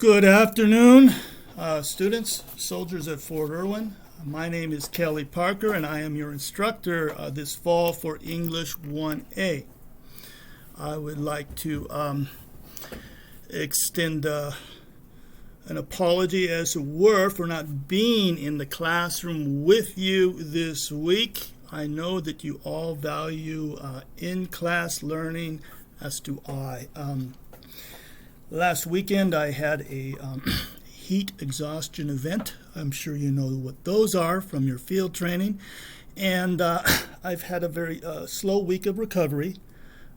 Good afternoon, students, soldiers at Fort Irwin. My name is Kelly Parker, and I am your instructor this fall for English 1A. I would like to extend an apology, as it were, for not being in the classroom with you this week. I know that you all value in-class learning, as do I. Last weekend I had a heat exhaustion event. I'm sure you know what those are from your field training. And I've had a very slow week of recovery.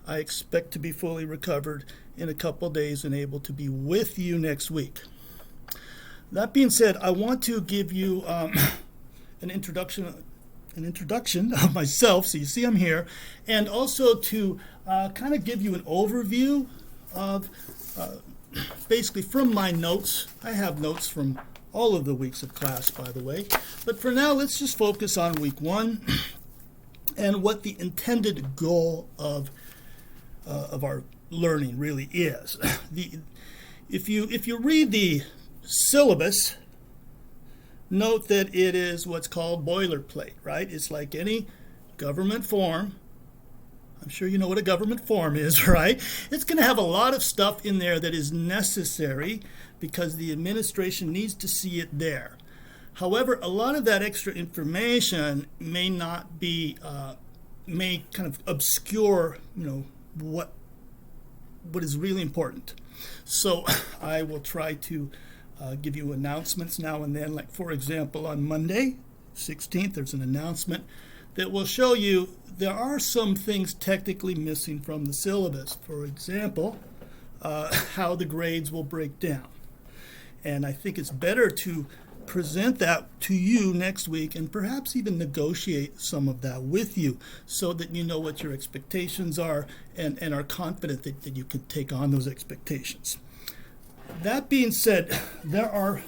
I expect to be fully recovered in a couple days and able to be with you next week. That being said, I want to give you an introduction of myself, so you see I'm here, and also to kind of give you an overview of basically from my notes. I have notes from all of the weeks of class, by the way, but for now let's just focus on week one and what the intended goal of our learning really is. If you read the syllabus, note that it is what's called boilerplate, right? It's like any government form. I'm sure you know what a government form is, right? It's going to have a lot of stuff in there that is necessary because the administration needs to see it there. However, a lot of that extra information may not be, may kind of obscure, what is really important. So I will try to give you announcements now and then. Like, for example, on Monday, 16th, there's an announcement that will show you there are some things technically missing from the syllabus. For example, how the grades will break down. And I think it's better to present that to you next week and perhaps even negotiate some of that with you so that you know what your expectations are and are confident that you can take on those expectations. That being said, there are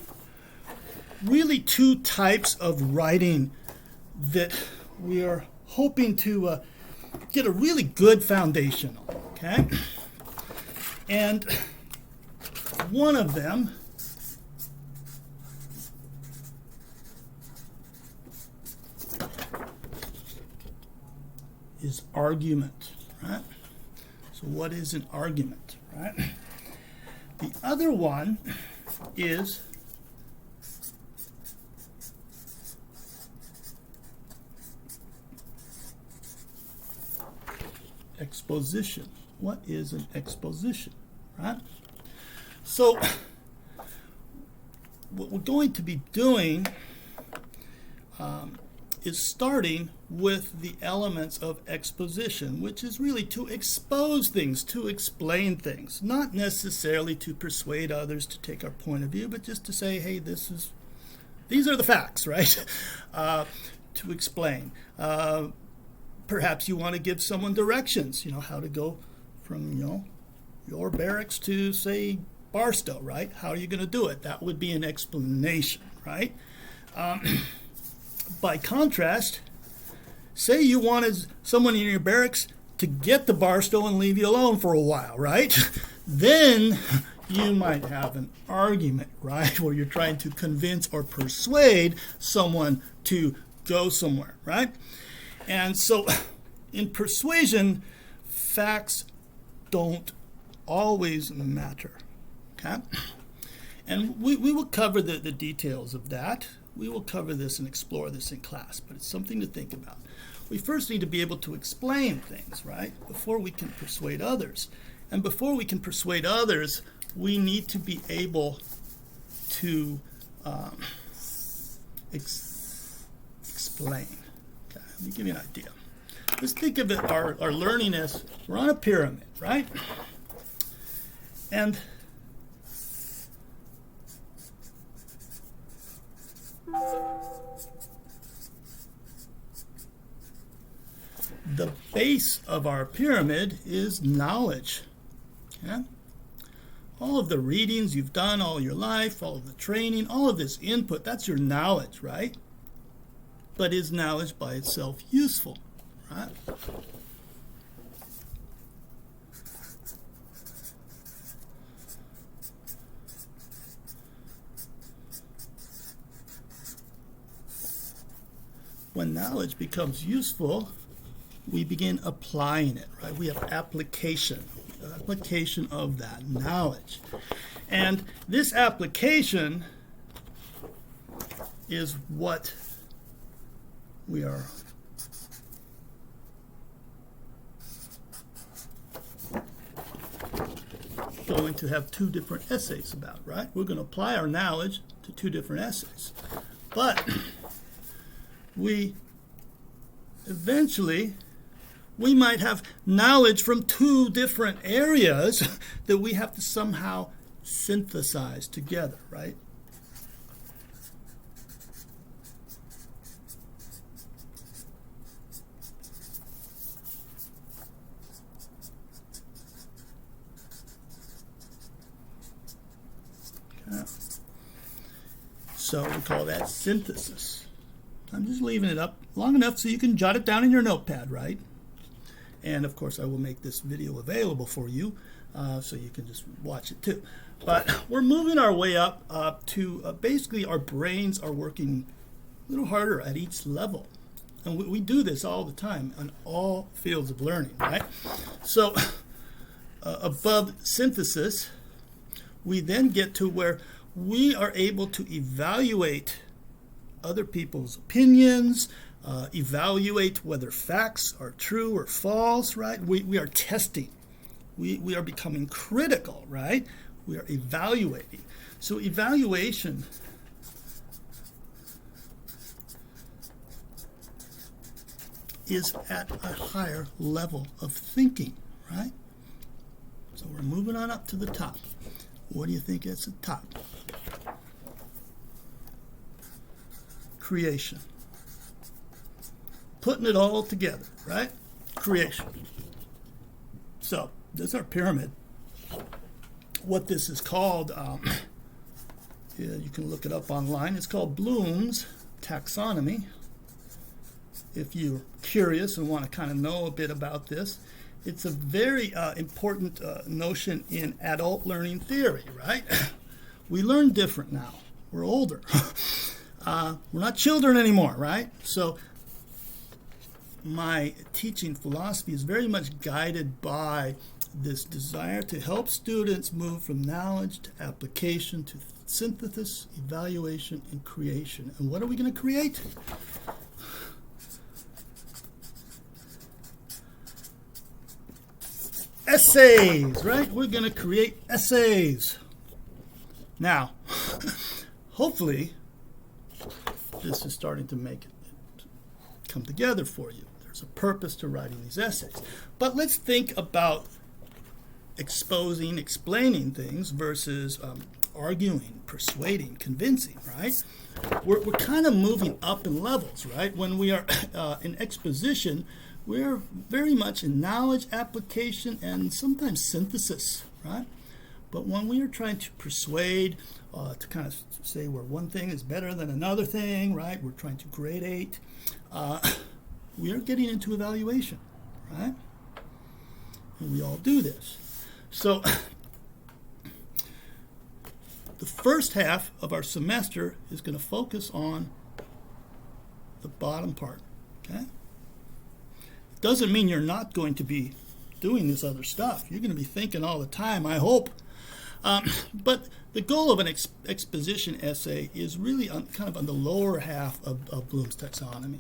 really two types of writing that we are hoping to get a really good foundation on, okay? And one of them is argument, right? So what is an argument, right? The other one is exposition. What is an exposition, right? So what we're going to be doing is starting with the elements of exposition, which is really to expose things, to explain things, not necessarily to persuade others to take our point of view, but just to say, hey, these are the facts, right? To explain. Perhaps you want to give someone directions, how to go from, your barracks to, say, Barstow, right? How are you going to do it? That would be an explanation, right? By contrast, say you wanted someone in your barracks to get to Barstow and leave you alone for a while, right? Then you might have an argument, right? Where you're trying to convince or persuade someone to go somewhere, right? And so in persuasion, facts don't always matter, okay? And we will cover the details of that. We will cover this and explore this in class, but it's something to think about. We first need to be able to explain things, right, before we can persuade others. And before we can persuade others, we need to be able to explain. Okay, let me give you an idea. Let's think of it, our learning as we're on a pyramid, right? And the base of our pyramid is knowledge. Okay? All of the readings you've done all your life, all of the training, all of this input, that's your knowledge, right? But is knowledge by itself useful, right? when knowledge becomes useful, we begin applying it, right? We have application of that knowledge. And this application is what we are going to have two different essays about, right? We're going to apply our knowledge to two different essays. But we might have knowledge from two different areas that we have to somehow synthesize together, right? Okay. So we call that synthesis. I'm just leaving it up long enough so you can jot it down in your notepad, right? And of course I will make this video available for you so you can just watch it too. But we're moving our way up to basically our brains are working a little harder at each level. And we do this all the time on all fields of learning, right? So above synthesis, we then get to where we are able to evaluate other people's opinions, evaluate whether facts are true or false, right? We are testing. We are becoming critical, right? We are evaluating. So evaluation is at a higher level of thinking, right? So we're moving on up to the top. What do you think is the top? Creation. Putting it all together, right? Creation. So this is our pyramid. What this is called, you can look it up online. It's called Bloom's taxonomy. If you're curious and want to kind of know a bit about this, it's a very important notion in adult learning theory, right? We learn different now. We're older. We're not children anymore, right? So my teaching philosophy is very much guided by this desire to help students move from knowledge to application to synthesis, evaluation, and creation. And what are we going to create? Essays, right? We're going to create essays. Now, hopefully, this is starting to make it come together for you. There's a purpose to writing these essays. But let's think about exposing, explaining things versus arguing, persuading, convincing, right? We're kind of moving up in levels, right? When we are in exposition, we're very much in knowledge, application, and sometimes synthesis, right? But when we are trying to persuade, to kind of say where one thing is better than another thing, right? We're trying to gradate. We are getting into evaluation, right? And we all do this. So the first half of our semester is going to focus on the bottom part, okay? Doesn't mean you're not going to be doing this other stuff. You're going to be thinking all the time, I hope. But the goal of an exposition essay is really kind of on the lower half of Bloom's taxonomy.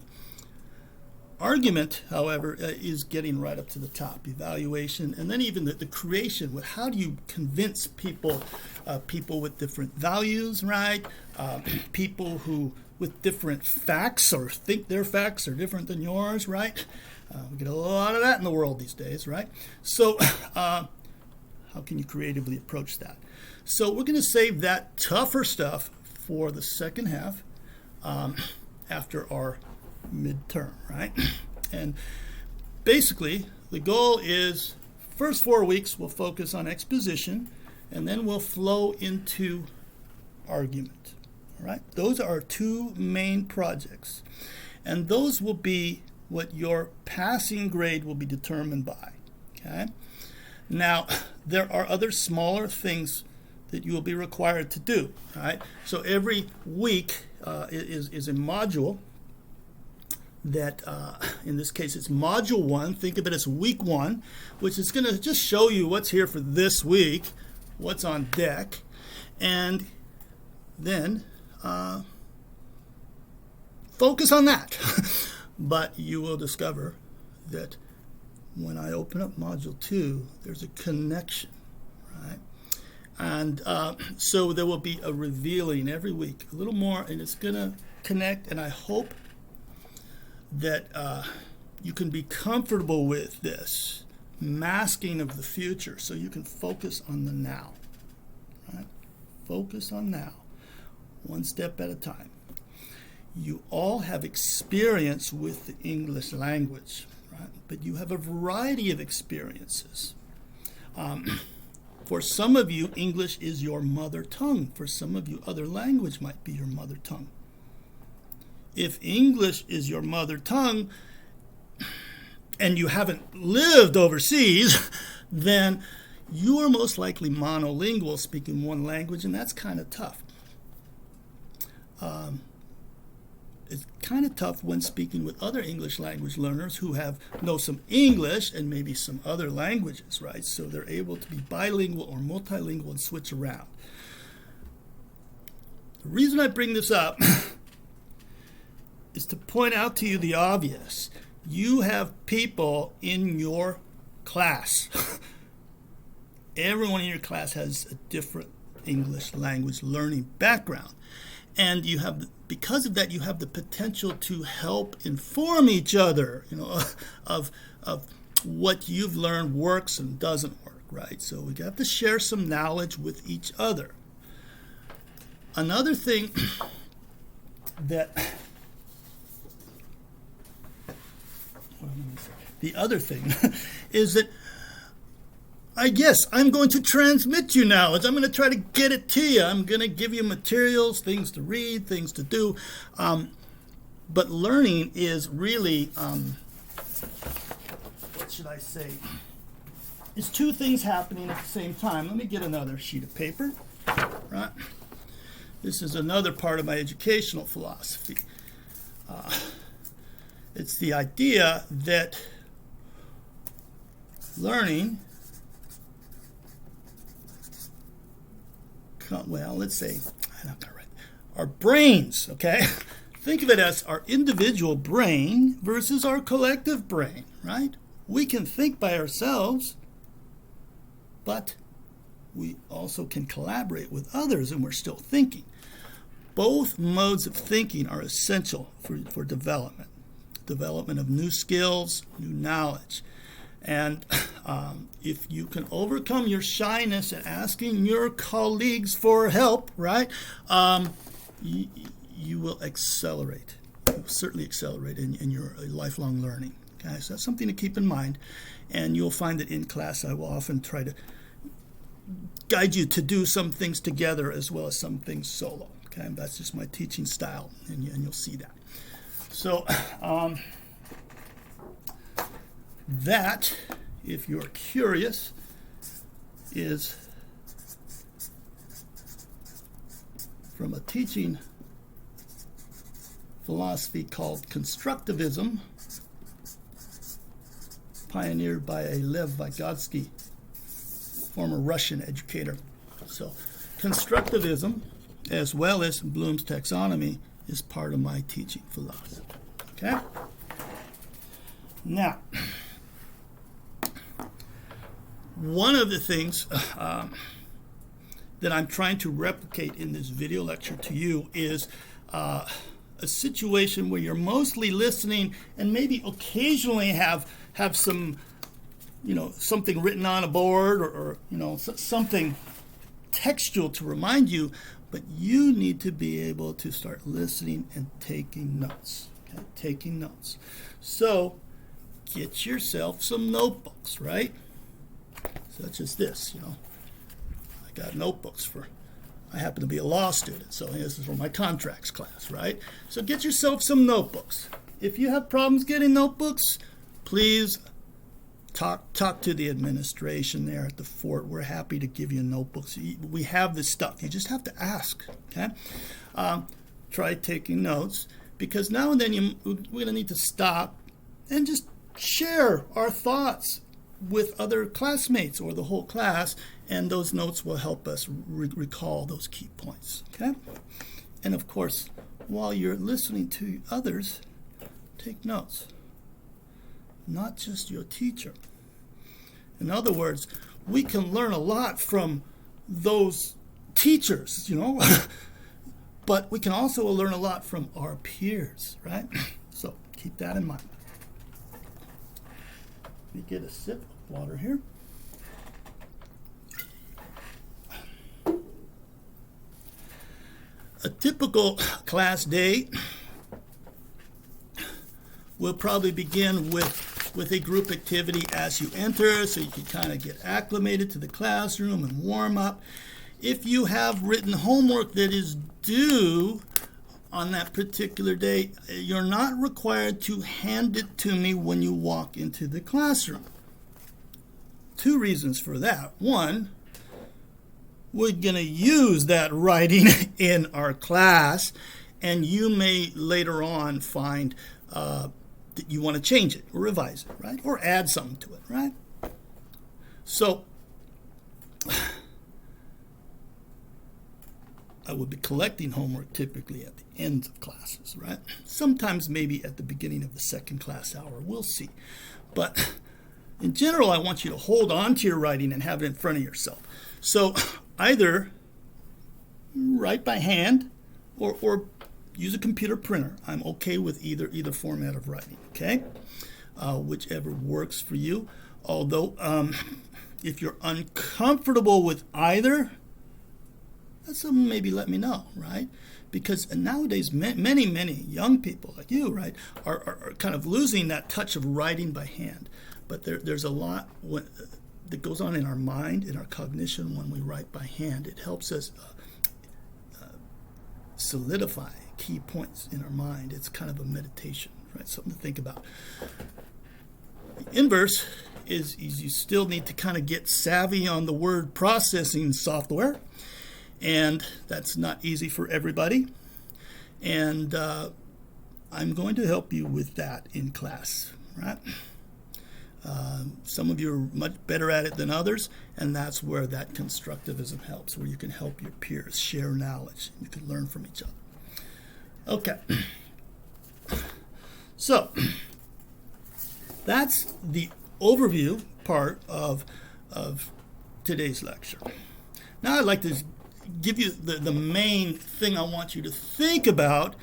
Argument, however, is getting right up to the top. Evaluation, and then even the creation. With how do you convince people, people with different values, right? People who with different facts or think their facts are different than yours, right? We get a lot of that in the world these days, right? So how can you creatively approach that? So we're going to save that tougher stuff for the second half after our midterm, right? And basically, the goal is first 4 weeks we'll focus on exposition, and then we'll flow into argument, all right? Those are our two main projects, and those will be what your passing grade will be determined by, okay? Now, there are other smaller things that you will be required to do, right? So every week is a module that in this case it's module 1. Think of it as week 1, which is going to just show you what's here for this week, what's on deck, and then focus on that. But you will discover that when I open up module 2, there's a connection, right? And so there will be a revealing every week, a little more, and it's going to connect. And I hope that you can be comfortable with this masking of the future so you can focus on the now, right? Focus on now, one step at a time. You all have experience with the English language, right? But you have a variety of experiences. For some of you, English is your mother tongue. For some of you, other language might be your mother tongue. If English is your mother tongue and you haven't lived overseas, then you are most likely monolingual, speaking one language, and that's kind of tough. It's kind of tough when speaking with other English language learners who know some English and maybe some other languages, right? So they're able to be bilingual or multilingual and switch around. The reason I bring this up is to point out to you the obvious. You have people in your class. Everyone in your class has a different English language learning background. And because of that, you have the potential to help inform each other, of what you've learned works and doesn't work, right? So we have to share some knowledge with each other. Another thing the other thing is that I'm going to transmit you knowledge. I'm going to try to get it to you. I'm going to give you materials, things to read, things to do. But learning is really, what should I say? It's two things happening at the same time. Let me get another sheet of paper. Right? This is another part of my educational philosophy. It's the idea that learning, let's say, our brains, okay? Think of it as our individual brain versus our collective brain, right? We can think by ourselves, but we also can collaborate with others, and we're still thinking. Both modes of thinking are essential for development of new skills, new knowledge. And if you can overcome your shyness and asking your colleagues for help, right, you will accelerate. You will certainly accelerate in your lifelong learning. Okay, so that's something to keep in mind. And you'll find that in class I will often try to guide you to do some things together as well as some things solo. Okay, that's just my teaching style, and you'll see that. So that, if you're curious, is from a teaching philosophy called constructivism, pioneered by a Lev Vygotsky, former Russian educator. So constructivism, as well as Bloom's taxonomy, is part of my teaching philosophy. Okay? Now, one of the things that I'm trying to replicate in this video lecture to you is a situation where you're mostly listening and maybe occasionally have some, something written on a board or something textual to remind you, but you need to be able to start listening and taking notes. Okay? Taking notes. So get yourself some notebooks, right? Such as this, I got notebooks I happen to be a law student, so this is for my contracts class, right? So get yourself some notebooks. If you have problems getting notebooks, please talk to the administration there at the fort. We're happy to give you notebooks. We have this stuff. You just have to ask, okay? Try taking notes. because now and then we're going to need to stop and just share our thoughts with other classmates or the whole class, and those notes will help us recall those key points. Okay? And of course, while you're listening to others, take notes. Not just your teacher. In other words, we can learn a lot from those teachers, but we can also learn a lot from our peers, right? So keep that in mind. Let me get a sip of water here. A typical class day will probably begin with a group activity as you enter, so you can kind of get acclimated to the classroom and warm up. If you have written homework that is due on that particular day, you're not required to hand it to me when you walk into the classroom. 2 reasons for that. One, we're going to use that writing in our class, and you may later on find that you want to change it or revise it, right? Or add something to it, right? So I would be collecting homework typically at the end of classes, right? Sometimes maybe at the beginning of the second class hour. We'll see. But in general, I want you to hold on to your writing and have it in front of yourself. So either write by hand or use a computer printer. I'm okay with either format of writing, okay? Whichever works for you. Although, if you're uncomfortable with either, that's something maybe let me know, right? Because nowadays, many young people like you, right, are kind of losing that touch of writing by hand. But there's a lot that goes on in our mind, in our cognition when we write by hand. It helps us solidify key points in our mind. It's kind of a meditation, right? Something to think about. The inverse is you still need to kind of get savvy on the word processing software, and that's not easy for everybody. And I'm going to help you with that in class, right? Some of you are much better at it than others, and that's where that constructivism helps, where you can help your peers share knowledge. You can learn from each other. Okay. So that's the overview part of today's lecture. Now I'd like to give you the main thing I want you to think about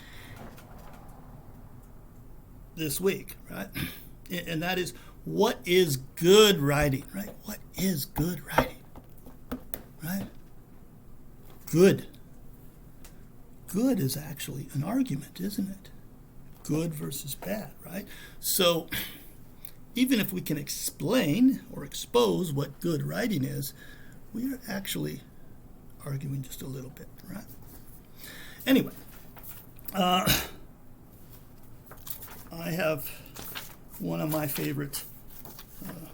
this week, right? And that is, what is good writing, right? What is good writing, right? Good. Good is actually an argument, isn't it? Good versus bad, right? So even if we can explain or expose what good writing is, we are actually arguing just a little bit, right? Anyway, I have one of my favorite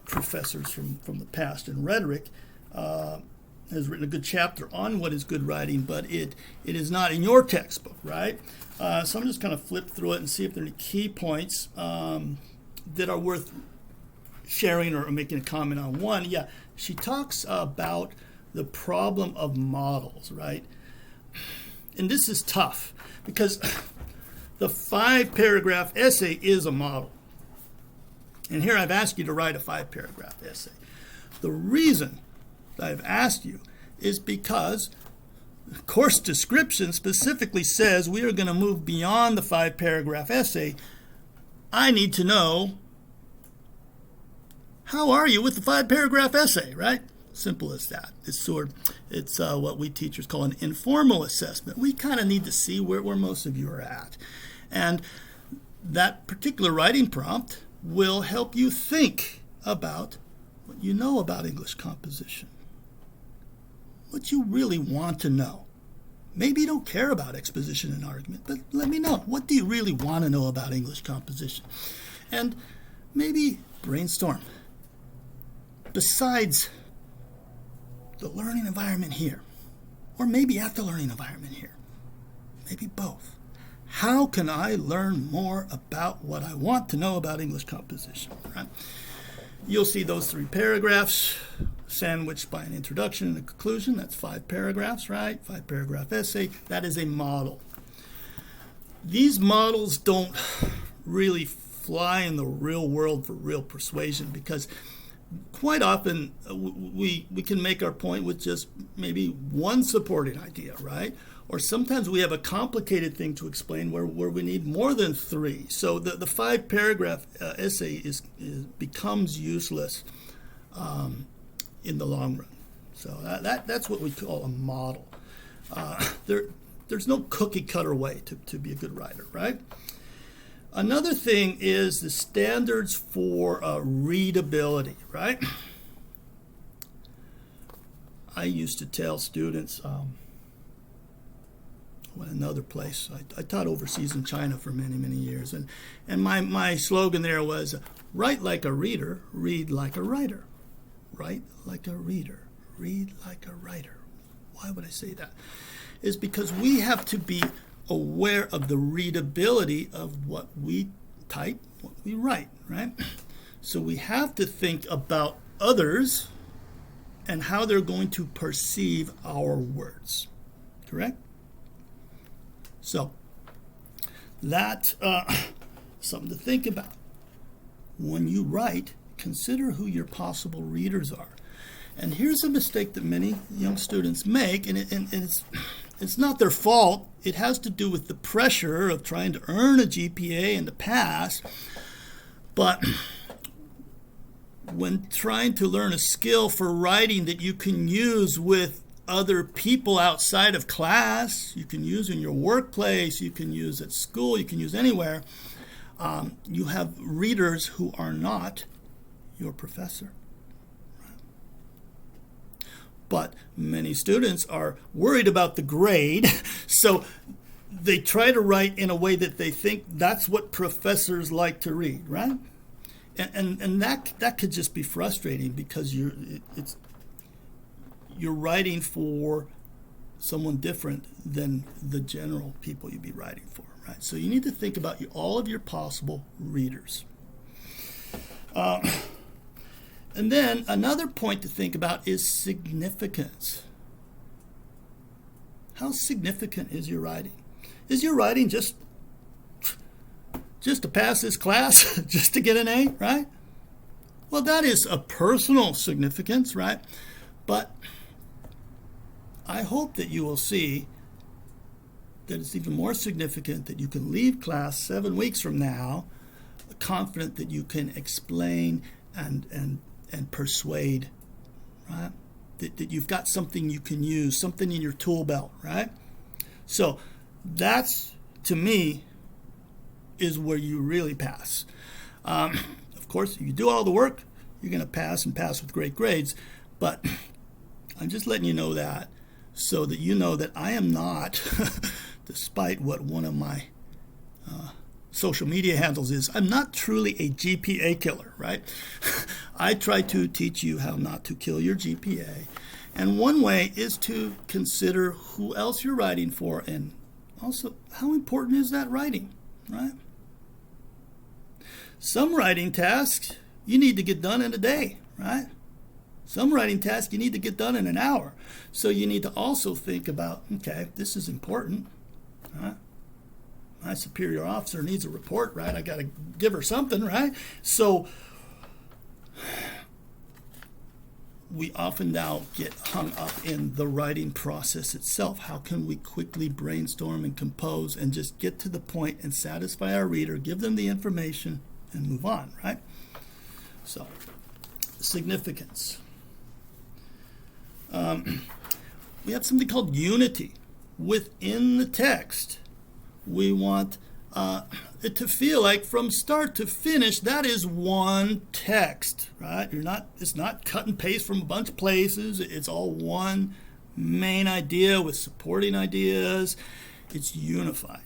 professors from the past in rhetoric has written a good chapter on what is good writing, but it is not in your textbook, right? So I'm just going to flip through it and see if there are any key points that are worth sharing or making a comment on. One, yeah, she talks about the problem of models, right? And this is tough because the 5-paragraph essay is a model. And here I've asked you to write a 5-paragraph essay. The reason that I've asked you is because the course description specifically says we are going to move beyond the 5-paragraph essay. I need to know, how are you with the 5-paragraph essay, right? Simple as that. It's what we teachers call an informal assessment. We kind of need to see where most of you are at. And that particular writing prompt will help you think about what you know about English composition. What you really want to know. Maybe you don't care about exposition and argument, but let me know. What do you really want to know about English composition? And maybe brainstorm. Besides the learning environment here, or maybe at the learning environment here, maybe both. how can I learn more about what I want to know about English composition, right? You'll see those 3 paragraphs sandwiched by an introduction and a conclusion. That's 5 paragraphs, right? 5-paragraph essay. That is a model. These models don't really fly in the real world for real persuasion, because quite often we can make our point with just maybe one supporting idea, right? Or sometimes we have a complicated thing to explain where we need more than 3. So the 5-paragraph essay becomes useless in the long run. So that's what we call a model. There's no cookie-cutter way to be a good writer, right? Another thing is the standards for readability, right? I used to tell students, another place, I taught overseas in China for many, many years, and my slogan there was, write like a reader, read like a writer. Write like a reader, read like a writer. Why would I say that? Is because we have to be aware of the readability of what we type, what we write, right? So we have to think about others and how they're going to perceive our words, correct? So that's something to think about. When you write, consider who your possible readers are. And here's a mistake that many young students make, and it's not their fault. It has to do with the pressure of trying to earn a GPA and to pass. But when trying to learn a skill for writing that you can use with other people outside of class, you can use in your workplace, you can use at school, you can use anywhere, you have readers who are not your professor. But many students are worried about the grade, so they try to write in a way that they think that's what professors like to read, right? And that could just be frustrating, because you're writing for someone different than the general people you'd be writing for, right? So you need to think about all of your possible readers. And then another point to think about is significance. How significant is your writing? Is your writing just to pass this class, just to get an A, right? Well, that is a personal significance, right? But I hope that you will see that it's even more significant that you can leave class 7 weeks from now confident that you can explain and persuade, right? That you've got something you can use, something in your tool belt, right? So that's, to me, is where you really pass. Of course, if you do all the work, you're going to pass and pass with great grades. But I'm just letting you know that, so that you know that I am not, despite what one of my social media handles is, I'm not truly a GPA killer, right? I try to teach you how not to kill your GPA. And one way is to consider who else you're writing for, and also how important is that writing, right? Some writing tasks you need to get done in a day, right? Some writing tasks you need to get done in an hour. So you need to also think about, okay, this is important, right? My superior officer needs a report, right? I got to give her something, right? So we often now get hung up in the writing process itself. How can we quickly brainstorm and compose and just get to the point and satisfy our reader, give them the information, and move on, right? So, significance. We have something called unity within the text. We want it to feel like from start to finish, that is one text, right? It's not cut and paste from a bunch of places. It's all one main idea with supporting ideas. It's unified.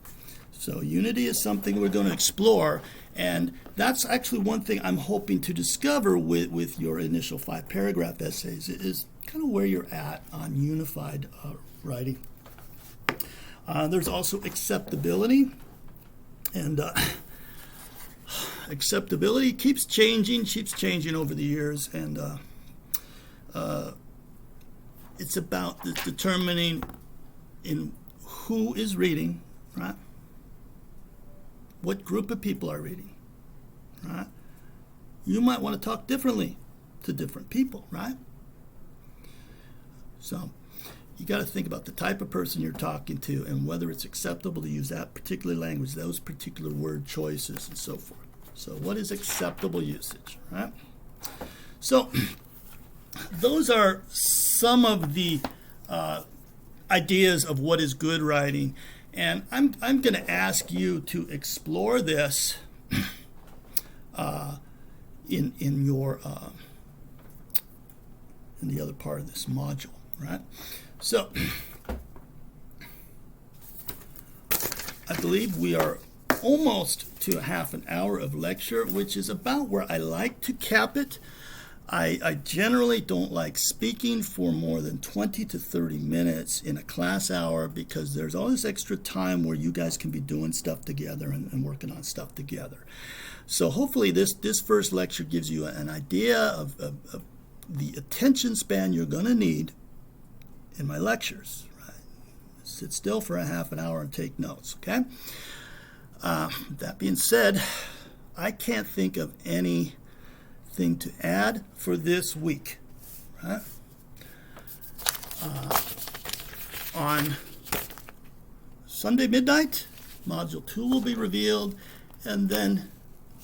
So unity is something we're going to explore, and that's actually one thing I'm hoping to discover with your initial 5-paragraph essays, is kind of where you're at on unified writing. There's also acceptability. And acceptability keeps changing over the years, and it's about determining in who is reading, right? What group of people are reading, right? You might want to talk differently to different people, right? So you got to think about the type of person you're talking to and whether it's acceptable to use that particular language, those particular word choices, and so forth. So what is acceptable usage, right? So those are some of the ideas of what is good writing, and I'm going to ask you to explore this in your in the other part of this module, right? So I believe we are almost to a half an hour of lecture, which is about where I like to cap it. I generally don't like speaking for more than 20 to 30 minutes in a class hour, because there's all this extra time where you guys can be doing stuff together and working on stuff together. So hopefully this first lecture gives you an idea of the attention span you're going to need in my lectures. Right? Sit still for a half an hour and take notes, okay? That being said, I can't think of anything to add for this week. Right? On Sunday midnight, Module 2 will be revealed, and then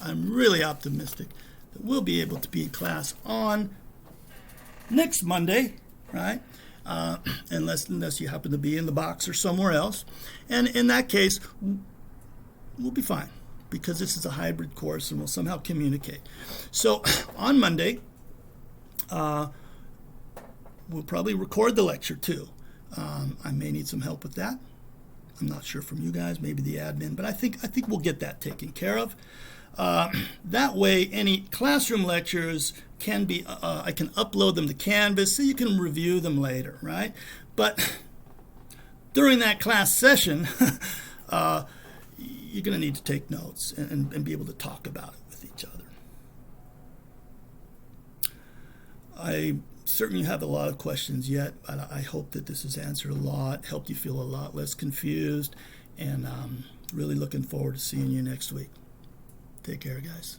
I'm really optimistic that we'll be able to be in class on next Monday, right? Unless you happen to be in the box or somewhere else. And in that case, we'll be fine, because this is a hybrid course and we'll somehow communicate. So on Monday, we'll probably record the lecture too. I may need some help with that. I'm not sure from you guys, maybe the admin, but I think we'll get that taken care of. That way, any classroom lectures can be, I can upload them to Canvas so you can review them later, right? But during that class session, you're going to need to take notes and be able to talk about it with each other. I certainly have a lot of questions yet, but I hope that this has answered a lot, helped you feel a lot less confused, and really looking forward to seeing you next week. Take care, guys.